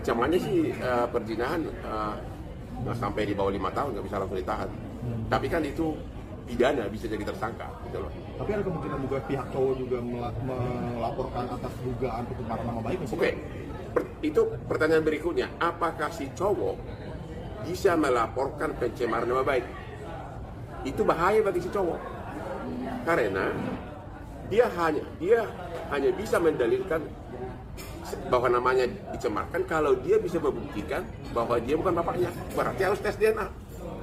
ancamannya sih perzinahan nggak sampai di bawah 5 tahun, nggak bisa langsung ditahan. Tapi kan itu pidana, bisa jadi tersangka gitu loh. Tapi ada kemungkinan juga pihak cowok juga melaporkan atas dugaan pencemaran nama baik. Oke, itu pertanyaan berikutnya. Apakah si cowok bisa melaporkan pencemaran nama baik? Itu bahaya bagi si cowok. Karena dia hanya bisa mendalilkan bahwa namanya dicemarkan kalau dia bisa membuktikan bahwa dia bukan bapaknya. Berarti harus tes DNA.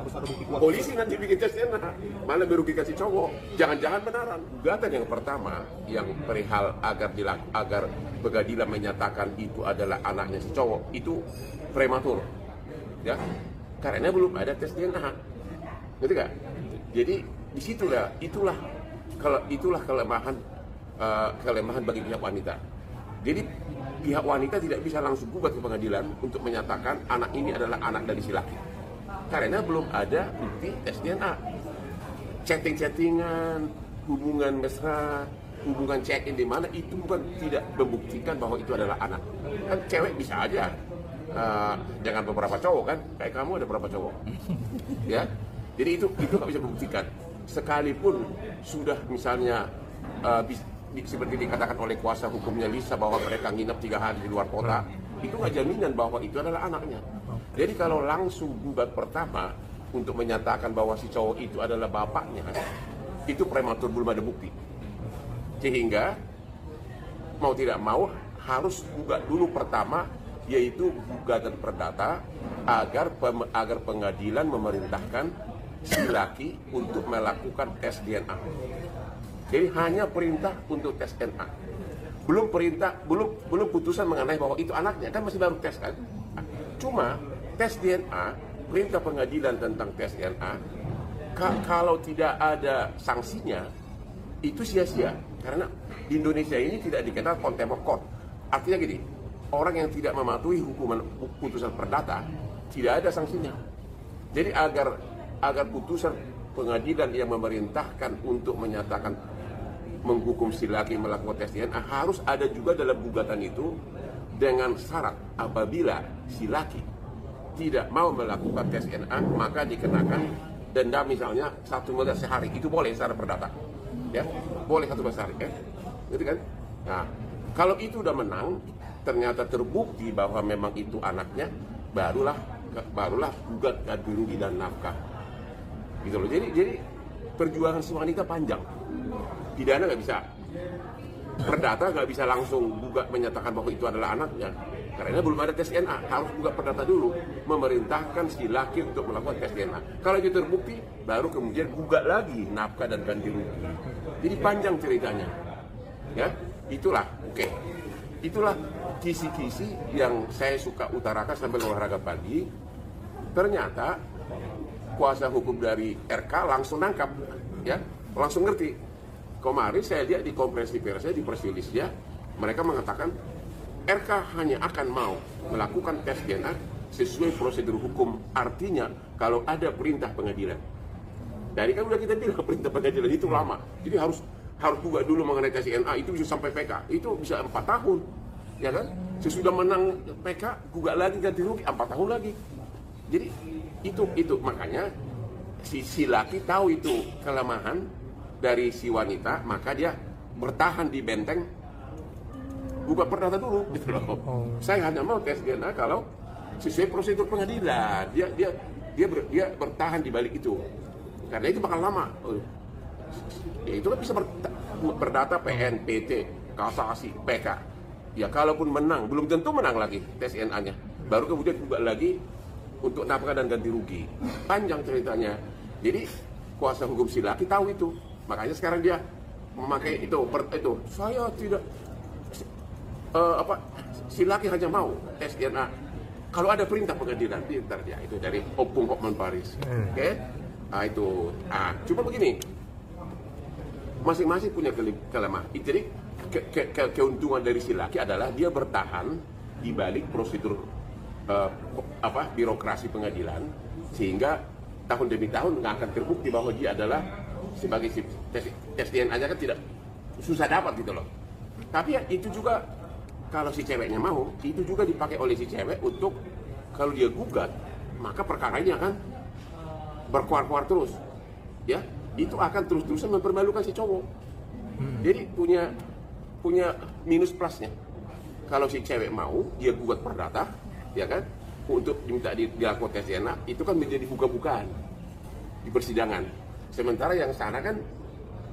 Harus ada bukti kuat. Polisi nanti bikin tes DNA, malah merugikan si cowok. Jangan-jangan benaran. Gugatan yang pertama yang perihal agar pengadilan menyatakan itu adalah anaknya si cowok itu prematur, ya, karena belum ada tes DNA, ngerti gak? Jadi itulah kelemahan bagi pihak wanita. Jadi pihak wanita tidak bisa langsung gugat ke pengadilan untuk menyatakan anak ini adalah anak dari si laki. Karena belum ada bukti tes DNA. Chatting-chattingan, hubungan mesra, hubungan check-in di mana itu bukan tidak membuktikan bahwa itu adalah anak. Kan cewek bisa aja, jangan beberapa cowok kan, kayak kamu ada berapa cowok, ya. Jadi itu nggak bisa membuktikan. Sekalipun sudah misalnya seperti dikatakan oleh kuasa hukumnya Lisa bahwa mereka nginep 3 hari di luar kota, itu nggak jaminan bahwa itu adalah anaknya. Jadi kalau langsung gugat pertama untuk menyatakan bahwa si cowok itu adalah bapaknya, itu prematur, belum ada bukti. Sehingga mau tidak mau harus gugat dulu pertama, yaitu gugatan perdata agar pengadilan memerintahkan si laki untuk melakukan tes DNA. Jadi hanya perintah untuk tes DNA. Belum putusan mengenai bahwa itu anaknya, kan masih baru tes kan. Cuma tes DNA, perintah pengadilan tentang tes DNA, kalau tidak ada sanksinya, itu sia-sia. Karena di Indonesia ini tidak dikenal contempt of court. Artinya gini, orang yang tidak mematuhi hukuman putusan perdata, tidak ada sanksinya. Jadi agar putusan pengadilan yang memerintahkan untuk menyatakan menghukum si laki melakukan tes DNA harus ada juga dalam gugatan itu dengan syarat apabila si laki tidak mau melakukan tes DNA maka dikenakan denda misalnya 1 miliar sehari. Itu boleh secara perdata, ya, boleh 1 miliar sehari, gitu kan. Nah, kalau itu udah menang, ternyata terbukti bahwa memang itu anaknya, barulah gugat ganti rugi dan nafkah, gitu loh. Jadi perjuangan si wanita panjang. Pidana nggak bisa, perdata nggak bisa langsung gugat menyatakan bahwa itu adalah anaknya, karena belum ada tes DNA. Harus gugat perdata dulu, memerintahkan si laki untuk melakukan tes DNA. Kalau itu terbukti, baru kemudian gugat lagi nafkah dan ganti rugi. Jadi panjang ceritanya, ya. Itulah kisi-kisi yang saya suka utarakan sambil olahraga pagi. Ternyata kuasa hukum dari RK langsung nangkap, ya, langsung ngerti. Kemarin saya lihat di konferensi persnya, di persilisnya, mereka mengatakan RK hanya akan mau melakukan tes DNA sesuai prosedur hukum. Artinya kalau ada perintah pengadilan. Dari kan udah kita bilang perintah pengadilan itu lama. Jadi harus buka dulu mengenai tes DNA, itu bisa sampai PK. Itu bisa 4 tahun. Ya kan? Sesudah menang PK, gugat lagi ganti rugi 4 tahun lagi. Jadi itu makanya si laki tahu itu kelemahan dari si wanita, maka dia bertahan di benteng gugat perdata dulu, gitu loh. Saya hanya mau tes DNA kalau sesuai prosedur pengadilan. Dia bertahan di balik itu, karena itu bakal lama. Ya, itu kan bisa berdata PN, PT, kasasi, PK. Ya kalaupun menang, belum tentu menang lagi tes DNA-nya. Baru kemudian gugat lagi untuk nafkah dan ganti rugi. Panjang ceritanya. Jadi kuasa hukum si laki tahu itu. Makanya sekarang dia memakai itu. Saya tidak si laki hanya mau tes DNA kalau ada perintah pengadilan. Pintar dia itu dari Opung Hotman Paris. Oke? Nah, itu. Cuma begini. Masing-masing punya kelemahan. Jadi keuntungan dari si laki adalah dia bertahan di balik prosedur birokrasi pengadilan, sehingga tahun demi tahun nggak akan terbukti bahwa dia adalah sebagai tes DNA aja kan tidak susah dapat gitu loh. Tapi ya, itu juga kalau si ceweknya mau, itu juga dipakai oleh si cewek untuk kalau dia gugat, maka perkaranya akan berkuar-kuar terus, ya. Itu akan terus-terusan mempermalukan si cowok. Jadi punya minus plusnya. Kalau si cewek mau, dia gugat perdata, ya kan, untuk diminta dilakukan tes DNA, itu kan menjadi buka-bukaan di persidangan. Sementara yang sana kan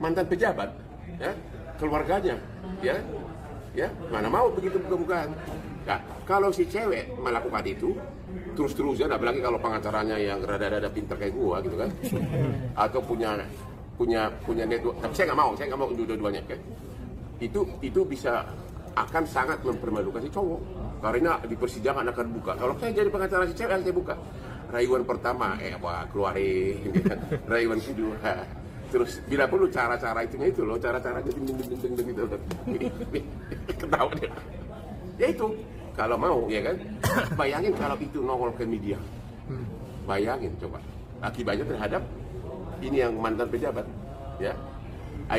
mantan pejabat, ya, keluarganya, ya, mana mau begitu buka-bukaan. Nah, kalau si cewek melakukan itu terus-terusan, apalagi kalau pengacaranya yang rada-rada pintar kayak gua gitu kan, atau punya network, tapi saya nggak mau dua-duanya, kan? Itu bisa akan sangat mempermalukan si cowok, karena di persidangan akan buka. Kalau saya jadi pengacara si cewek, saya buka rayuan pertama, keluarin, gitu. Rayuan kedua. Terus bila perlu cara-cara itu loh, cara-cara gitu, ketawa dia. Ya itu, kalau mau, ya kan. Bayangin kalau itu nongol ke media. Bayangin coba, akibatnya terhadap ini yang mantan pejabat, ya. Nah,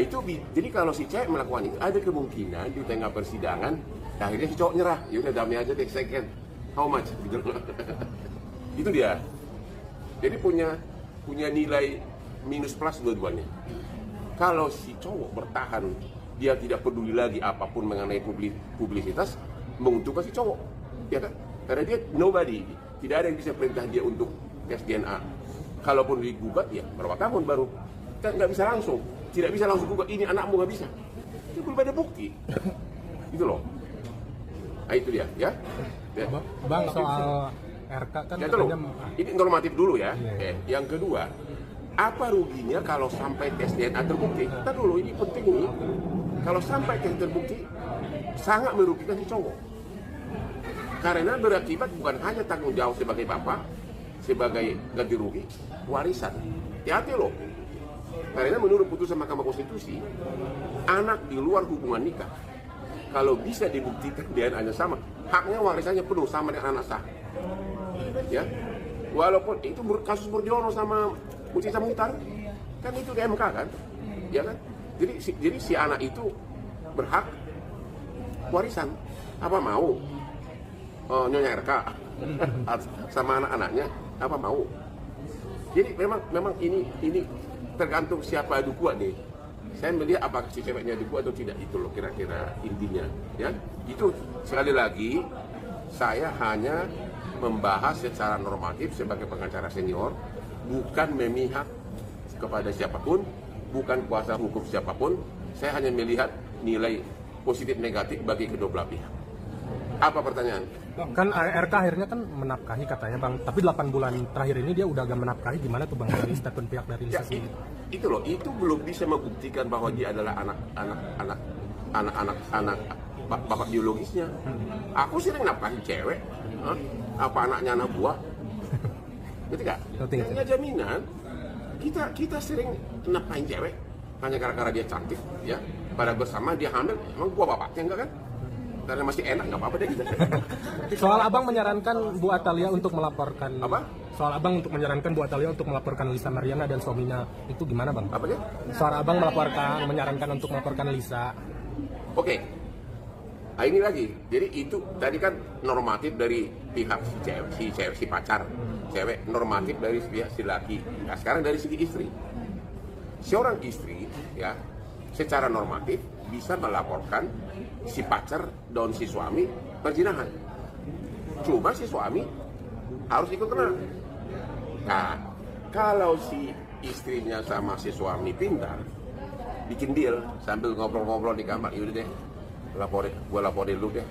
jadi kalau si cewek melakukan itu, ada kemungkinan di tengah persidangan, akhirnya si cowok nyerah. Ya udah damai aja, take second, how much? Gitu. Itu dia. Jadi punya nilai minus plus dua-duanya. Kalau si cowok bertahan, dia tidak peduli lagi apapun mengenai publisitas, menguntungkan si cowok, ya kan? Karena dia nobody, tidak ada yang bisa perintah dia untuk tes DNA. Kalaupun digugat, ya berapa tahun baru, kan nggak bisa langsung, tidak bisa langsung gugat, ini anakmu nggak bisa, itu belum ada bukti, itu loh. Nah itu dia, ya. Bang, soal RK kan ya, katanya... Ini normatif dulu ya. Iya. Yang kedua, apa ruginya kalau sampai tes DNA terbukti? Kita dulu, ini penting nih. Kalau sampai tes terbukti, sangat merugikan si cowok. Karena berakibat bukan hanya tanggung jawab sebagai bapak, sebagai ganti rugi, warisan. Hati-hati loh. Karena menurut putusan Mahkamah Konstitusi, anak di luar hubungan nikah, kalau bisa dibuktikan DNA-nya sama, haknya warisannya penuh sama dengan anak sah. Ya, walaupun itu kasus Murdiono sama Uci Samutar, kan itu di MK kan, ya kan. Jadi si anak itu berhak warisan. Apa mau Nyonya RK sama anak-anaknya? Apa mau? Jadi memang ini tergantung siapa adu kuat nih. Saya melihat apakah si ceweknya adu kuat atau tidak, itu loh kira-kira intinya, ya. Itu sekali lagi saya hanya membahas secara normatif sebagai pengacara senior, bukan memihak kepada siapapun, bukan kuasa hukum siapapun. Saya hanya melihat nilai positif negatif bagi kedua belah pihak. Apa pertanyaan? Kan RK akhirnya kan menafkahi katanya Bang, tapi 8 bulan terakhir ini dia udah agak menafkahi, gimana tuh Bang dari statement pihak dari Lisa sendiri? Itu loh, itu belum bisa membuktikan bahwa dia adalah anak bapak biologisnya. Aku sering nafkahi cewek, apa anaknya anak buah, gitu kan? Nggak jaminan. Kita sering nafkahin cewek hanya gara-gara dia cantik, ya. Pada bersama dia hamil, emang gua bapaknya enggak kan? Karena masih enak, nggak apa-apa deh kita. Soal Abang menyarankan Bu Atalia untuk melaporkan. Apa? Soal Abang untuk menyarankan Bu Atalia untuk melaporkan Lisa Mariana dan suaminya, itu gimana Bang? Apa dia? Soal Abang menyarankan untuk melaporkan Lisa. Oke. Nah, ini lagi. Jadi itu tadi kan normatif dari pihak si pacar, cewek, normatif dari pihak si laki. Nah, sekarang dari segi istri. Seorang istri, ya, secara normatif bisa melaporkan si pacar dan si suami perzinahan. Cuma si suami harus ikut kena. Nah, kalau si istrinya sama si suami pintar, bikin deal sambil ngobrol-ngobrol di kamar, yaudah deh, gue laporin lu deh.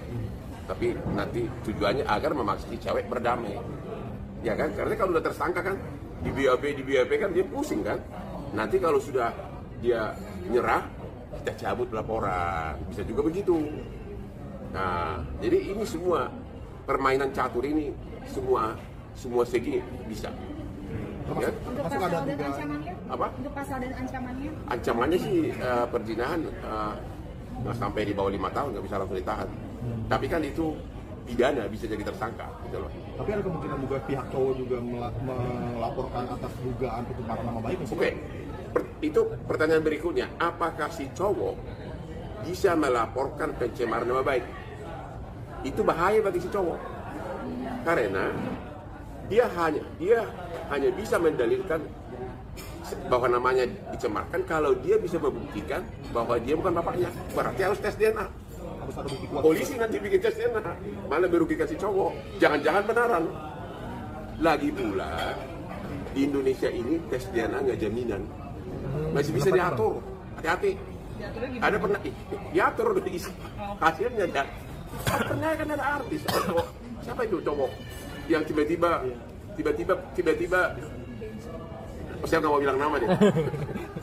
Tapi nanti tujuannya agar memaksa si cewek berdamai. Ya kan? Karena kalau udah tersangka kan, di BAP kan dia pusing kan. Nanti kalau sudah dia nyerah, kita cabut laporan, bisa juga begitu. Nah, jadi ini semua permainan catur ini semua segi bisa. Ya? Untuk pasal dan ancamannya? Apa? Untuk pasal dan ancamannya? Ancamannya sih perzinahan nggak sampai di bawah 5 tahun, nggak bisa langsung ditahan. Tapi kan itu pidana, bisa jadi tersangka, gitu loh. Tapi ada kemungkinan juga pihak cowok juga melaporkan atas dugaan pencemaran nama baik. Oke. Itu pertanyaan berikutnya, apakah si cowok bisa melaporkan pencemaran nama baik? itu bahaya bagi si cowok karena dia hanya bisa mendalilkan bahwa namanya dicemarkan kalau dia bisa membuktikan bahwa dia bukan bapaknya. Berarti harus tes DNA. Harus ada bukti kuat. Polisi nanti bikin tes DNA, malah merugikan si cowok. Jangan-jangan benaran. Lagi pula di Indonesia ini tes DNA nggak jaminan, masih bisa diatur. Hati-hati. Ada pernah diatur hasilnya ya. Pernah kan ada artis cowok. Siapa itu cowok yang tiba-tiba saya nggak mau bilang nama deh.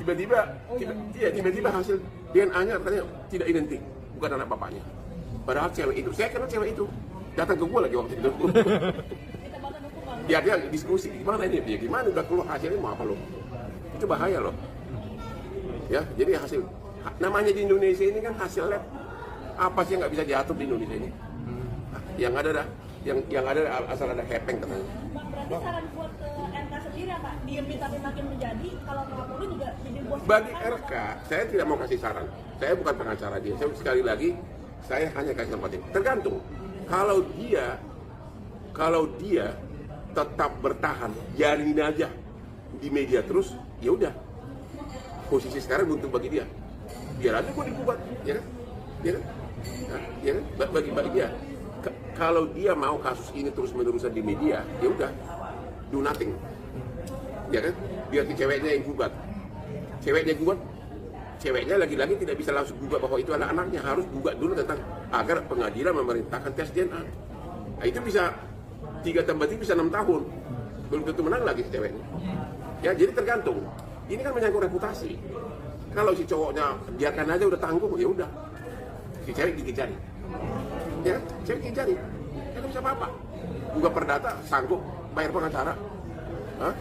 Tiba-tiba hasil DNA-nya katanya tidak identik, bukan anak bapaknya. Padahal cewek itu, saya kenal cewek itu, datang ke gue lagi waktu itu. Dia diskusi gimana ini, dia gimana udah keluar hasilnya mau apa lo? Itu bahaya loh. Ya, jadi hasil namanya di Indonesia ini kan hasil lab apa sih yang nggak bisa diatur di Indonesia ini? Yang ada yang ada asal ada hepeng katanya. Berarti saran buat ke RK sendiri ya Pak, diem tapi makin menjadi, kalau Kapolri juga jadi bos. Bagi RK, saya tidak mau kasih saran. Saya bukan pengacara dia. Saya sekali lagi, saya hanya kasih tempat ini. Tergantung. Kalau dia tetap bertahan, jalin aja di media terus, ya udah. Posisi sekarang buntu bagi dia. Biar aja gue digugat, ya kan? Ya kan? Bagi dia. Kalau dia mau kasus ini terus-menerusan di media, ya udah, do nothing, ya kan? Biar si ceweknya yang gugat, ceweknya lagi-lagi tidak bisa langsung gugat bahwa itu anak-anaknya, harus gugat dulu tentang agar pengadilan memerintahkan tes DNA. Nah, itu bisa 3 tambah 3 bisa 6 tahun, belum tentu menang lagi si ceweknya. Ya, jadi tergantung. Ini kan menyangkut reputasi. Kalau si cowoknya biarkan aja udah tanggung, ya udah, si cewek gigit jari. Ya, cewek cari, ya bisa apa-apa. Juga perdata sanggup bayar pengacara.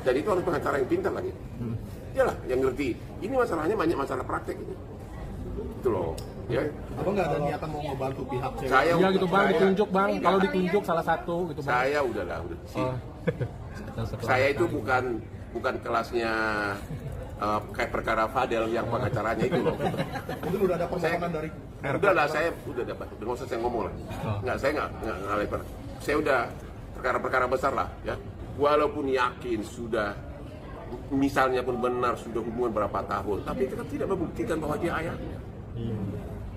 Dan itu harus pengacara yang pintar lagi. Iyalah, yang ngerti. Ini masalahnya banyak masalah praktek ini. Itu loh. Ya. Apa nggak ada niatan mau ngebantu pihak cewek? Iya gitu bang, ditunjuk bang. Kalau ditunjuk salah satu gitu bang. Saya udah. Saya itu bukan kelasnya kayak perkara Fadel yang pengacaranya itu loh. Mungkin udah ada permohonan dari Udahlah, saya udah dapat. Nggak usah saya ngomong lah. Saya nggak lebar. Saya udah perkara-perkara besar lah, ya. Walaupun yakin sudah, misalnya pun benar sudah hubungan berapa tahun, tapi kita tidak membuktikan bahwa dia ayahnya.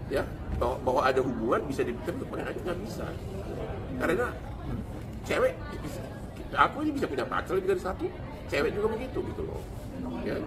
Ya, bahwa ada hubungan bisa dibuktikan pengadilan nggak bisa. Karena cewek, aku ini bisa punya pacar lebih dari satu, cewek juga begitu gitu loh. Ya.